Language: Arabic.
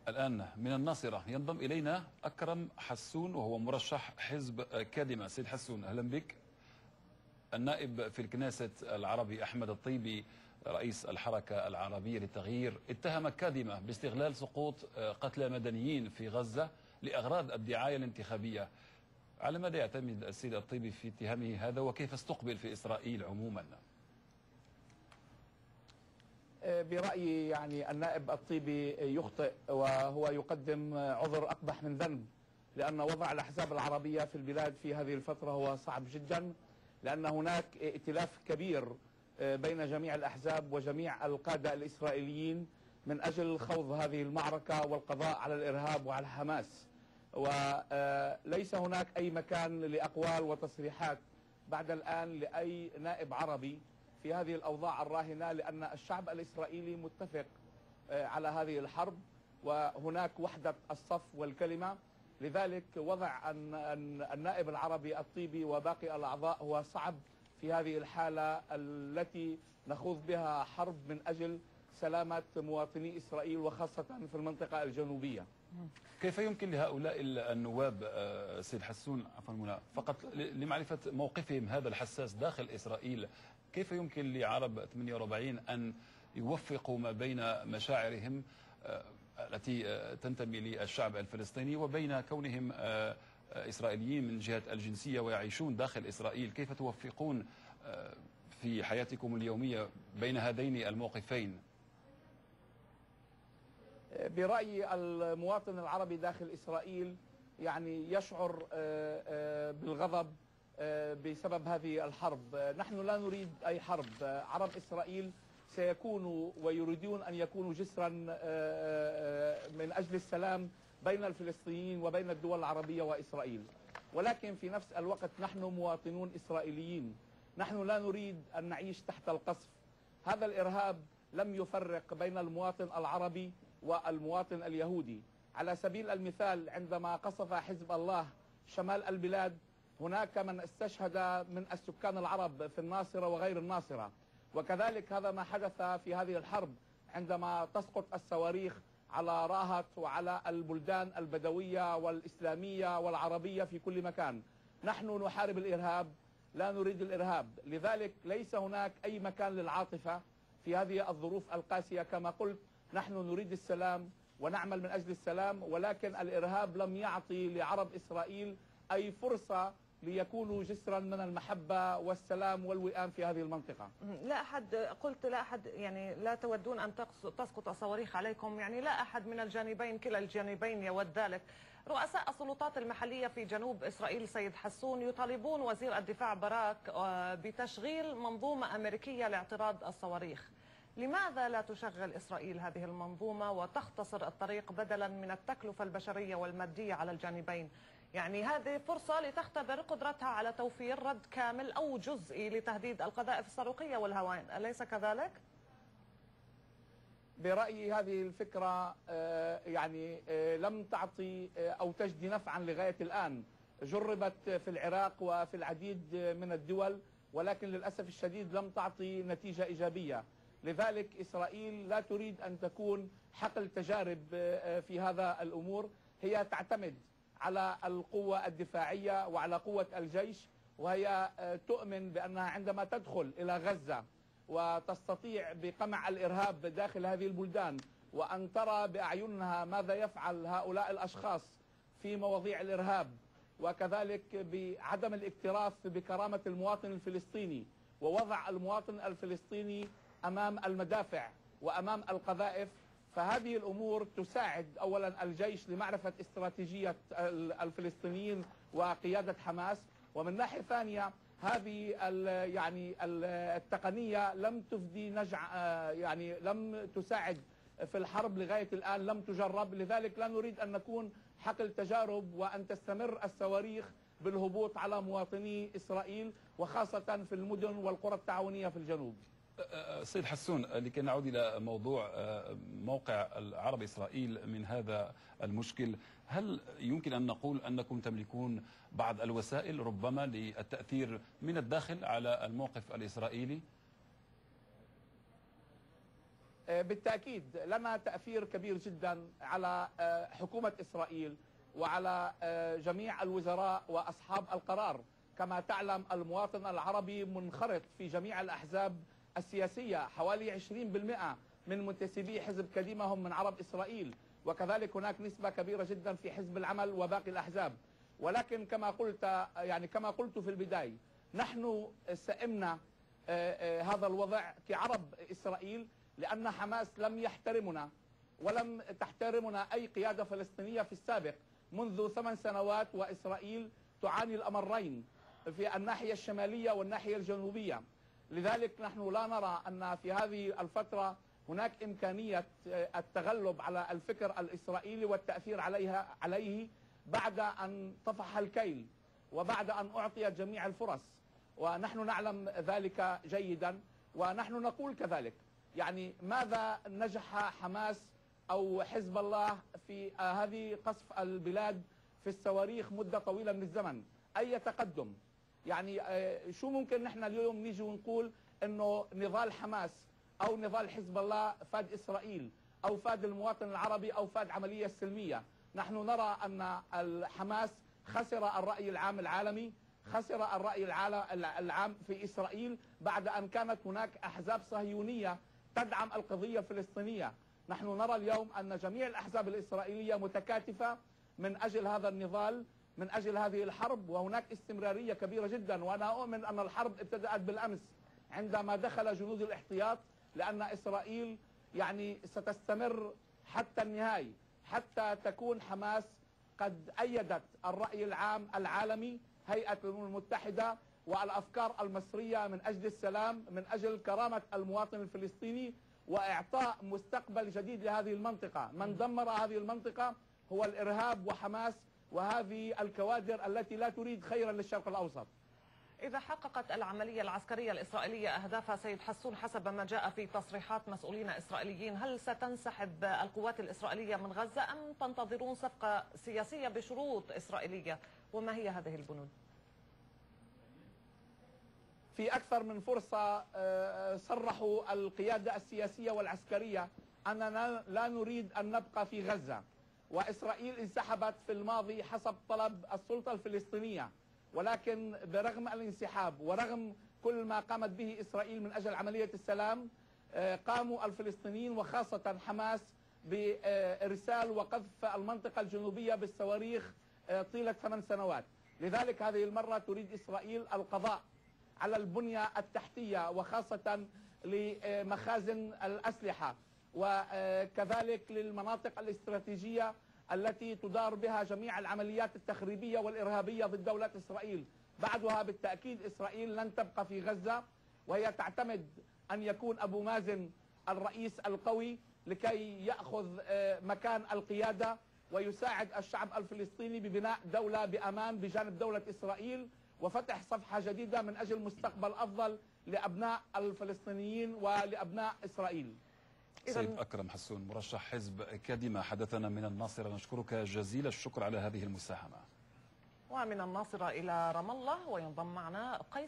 الآن من الناصرة ينضم إلينا أكرم حسون وهو مرشح حزب كادمة. سيد حسون أهلا بك. النائب في الكنيسة العربي أحمد الطيبي رئيس الحركة العربية للتغيير اتهم كادمة باستغلال سقوط قتلى مدنيين في غزة لأغراض الدعاية الانتخابية. على ماذا يعتمد السيد الطيبي في اتهامه هذا وكيف استقبل في إسرائيل عموما؟ برأيي يعني النائب الطيبي يخطئ وهو يقدم عذر أقبح من ذنب، لأن وضع الأحزاب العربية في البلاد في هذه الفترة هو صعب جدا، لأن هناك ائتلاف كبير بين جميع الأحزاب وجميع القادة الإسرائيليين من أجل خوض هذه المعركة والقضاء على الإرهاب وعلى حماس. وليس هناك أي مكان لأقوال وتصريحات بعد الآن لأي نائب عربي في هذه الأوضاع الراهنة، لأن الشعب الإسرائيلي متفق على هذه الحرب وهناك وحدة الصف والكلمة. لذلك وضع النائب العربي الطيبي وباقي الأعضاء هو صعب في هذه الحالة التي نخوض بها حرب من أجل سلامة مواطني إسرائيل وخاصة في المنطقة الجنوبية. كيف يمكن لهؤلاء النواب سيد حسون فقط لمعرفة موقفهم هذا الحساس داخل إسرائيل، كيف يمكن لعرب 48 أن يوفقوا ما بين مشاعرهم التي تنتمي للشعب الفلسطيني وبين كونهم إسرائيليين من جهة الجنسية ويعيشون داخل إسرائيل؟ كيف توفقون في حياتكم اليومية بين هذين الموقفين؟ برأيي المواطن العربي داخل إسرائيل يعني يشعر بالغضب بسبب هذه الحرب. نحن لا نريد أي حرب. عرب إسرائيل سيكونوا ويريدون أن يكونوا جسرا من أجل السلام بين الفلسطينيين وبين الدول العربية وإسرائيل، ولكن في نفس الوقت نحن مواطنون إسرائيليين. نحن لا نريد أن نعيش تحت القصف. هذا الإرهاب لم يفرق بين المواطن العربي والمواطن اليهودي. على سبيل المثال عندما قصف حزب الله شمال البلاد هناك من استشهد من السكان العرب في الناصرة وغير الناصرة، وكذلك هذا ما حدث في هذه الحرب عندما تسقط الصواريخ على راهط وعلى البلدان البدوية والإسلامية والعربية في كل مكان. نحن نحارب الإرهاب، لا نريد الإرهاب. لذلك ليس هناك أي مكان للعاطفة في هذه الظروف القاسية. كما قلت نحن نريد السلام ونعمل من أجل السلام، ولكن الإرهاب لم يعطي لعرب إسرائيل أي فرصة ليكونوا جسرا من المحبة والسلام والوئام في هذه المنطقة. لا أحد قلت لا أحد يعني لا تودون أن تسقط الصواريخ عليكم، يعني لا أحد من الجانبين كلا الجانبين يود ذلك. رؤساء السلطات المحلية في جنوب إسرائيل سيد حسون يطالبون وزير الدفاع باراك بتشغيل منظومة أمريكية لاعتراض الصواريخ. لماذا لا تشغل إسرائيل هذه المنظومة وتختصر الطريق بدلا من التكلفة البشرية والمادية على الجانبين؟ يعني هذه فرصة لتختبر قدرتها على توفير رد كامل أو جزئي لتهديد القذائف الصاروخية والهوائية، أليس كذلك؟ برأيي هذه الفكرة يعني لم تعطي أو تجدي نفعا لغاية الآن. جربت في العراق وفي العديد من الدول، ولكن للأسف الشديد لم تعطي نتيجة إيجابية. لذلك إسرائيل لا تريد أن تكون حقل تجارب في هذا الأمور. هي تعتمد على القوة الدفاعية وعلى قوة الجيش، وهي تؤمن بأنها عندما تدخل إلى غزة وتستطيع بقمع الإرهاب داخل هذه البلدان وأن ترى بأعينها ماذا يفعل هؤلاء الأشخاص في مواضيع الإرهاب، وكذلك بعدم الاكتراث بكرامة المواطن الفلسطيني ووضع المواطن الفلسطيني أمام المدافع وأمام القذائف، فهذه الأمور تساعد أولا الجيش لمعرفة استراتيجية الفلسطينيين وقيادة حماس. ومن ناحية ثانية هذه يعني التقنية لم تفدي نجع، يعني لم تساعد في الحرب لغاية الآن، لم تجرب. لذلك لا نريد أن نكون حقل تجارب وأن تستمر الصواريخ بالهبوط على مواطني إسرائيل وخاصة في المدن والقرى التعاونية في الجنوب. سيد حسون، لكي نعود إلى موضوع موقع العرب إسرائيل من هذا المشكل، هل يمكن أن نقول أنكم تملكون بعض الوسائل ربما للتأثير من الداخل على الموقف الإسرائيلي؟ بالتأكيد لنا تأثير كبير جدا على حكومة إسرائيل وعلى جميع الوزراء وأصحاب القرار. كما تعلم المواطن العربي منخرط في جميع الأحزاب السياسية، حوالي 20% من منتسبي حزب كديمة هم من عرب إسرائيل، وكذلك هناك نسبة كبيرة جدا في حزب العمل وباقي الأحزاب. ولكن كما قلت في البداية، نحن سئمنا هذا الوضع كعرب إسرائيل، لأن حماس لم يحترمنا ولم تحترمنا أي قيادة فلسطينية في السابق منذ 8 سنوات، وإسرائيل تعاني الأمرين في الناحية الشمالية والناحية الجنوبية. لذلك نحن لا نرى أن في هذه الفترة هناك إمكانية التغلب على الفكر الإسرائيلي والتأثير عليه بعد أن طفح الكيل وبعد أن أعطيت جميع الفرص، ونحن نعلم ذلك جيدا. ونحن نقول كذلك يعني ماذا نجح حماس أو حزب الله في هذه قصف البلاد في الصواريخ مدة طويلة من الزمن؟ أي تقدم؟ يعني شو ممكن نحن اليوم نيجي ونقول إنه نضال حماس أو نضال حزب الله فاد إسرائيل أو فاد المواطن العربي أو فاد عملية سلمية؟ نحن نرى أن الحماس خسر الرأي العام العالمي، خسر الرأي العام في إسرائيل بعد أن كانت هناك أحزاب صهيونية تدعم القضية الفلسطينية. نحن نرى اليوم أن جميع الأحزاب الإسرائيلية متكاتفة من أجل هذا النضال، من أجل هذه الحرب، وهناك استمرارية كبيرة جدا. وأنا أؤمن أن الحرب ابتدأت بالأمس عندما دخل جنود الاحتياط، لأن إسرائيل يعني ستستمر حتى النهاية، حتى تكون حماس قد أيدت الرأي العام العالمي، هيئة الأمم المتحدة، والأفكار المصرية من أجل السلام، من أجل كرامة المواطن الفلسطيني وإعطاء مستقبل جديد لهذه المنطقة. من دمر هذه المنطقة هو الإرهاب وحماس وهذه الكوادر التي لا تريد خيرا للشرق الأوسط. إذا حققت العملية العسكرية الإسرائيلية أهدافها سيد حسون حسب ما جاء في تصريحات مسؤولين إسرائيليين، هل ستنسحب القوات الإسرائيلية من غزة أم تنتظرون صفقة سياسية بشروط إسرائيلية؟ وما هي هذه البنود؟ في أكثر من فرصة صرحوا القيادة السياسية والعسكرية أننا لا نريد أن نبقى في غزة، وإسرائيل انسحبت في الماضي حسب طلب السلطة الفلسطينية. ولكن برغم الانسحاب ورغم كل ما قامت به إسرائيل من أجل عملية السلام، قاموا الفلسطينيين وخاصة حماس بإرسال وقذف المنطقة الجنوبية بالصواريخ طيلة 8 سنوات. لذلك هذه المرة تريد إسرائيل القضاء على البنية التحتية وخاصة لمخازن الأسلحة، وكذلك للمناطق الاستراتيجية التي تدار بها جميع العمليات التخريبية والإرهابية ضد دولة إسرائيل. بعدها بالتأكيد إسرائيل لن تبقى في غزة، وهي تعتمد أن يكون أبو مازن الرئيس القوي لكي يأخذ مكان القيادة ويساعد الشعب الفلسطيني ببناء دولة بأمان بجانب دولة إسرائيل وفتح صفحة جديدة من أجل مستقبل أفضل لأبناء الفلسطينيين ولأبناء إسرائيل. سيد أكرم حسون مرشح حزب كديمة حدثنا من الناصرة، نشكرك جزيل الشكر على هذه المساهمة. ومن الناصرة إلى رام الله وينضم معنا قيس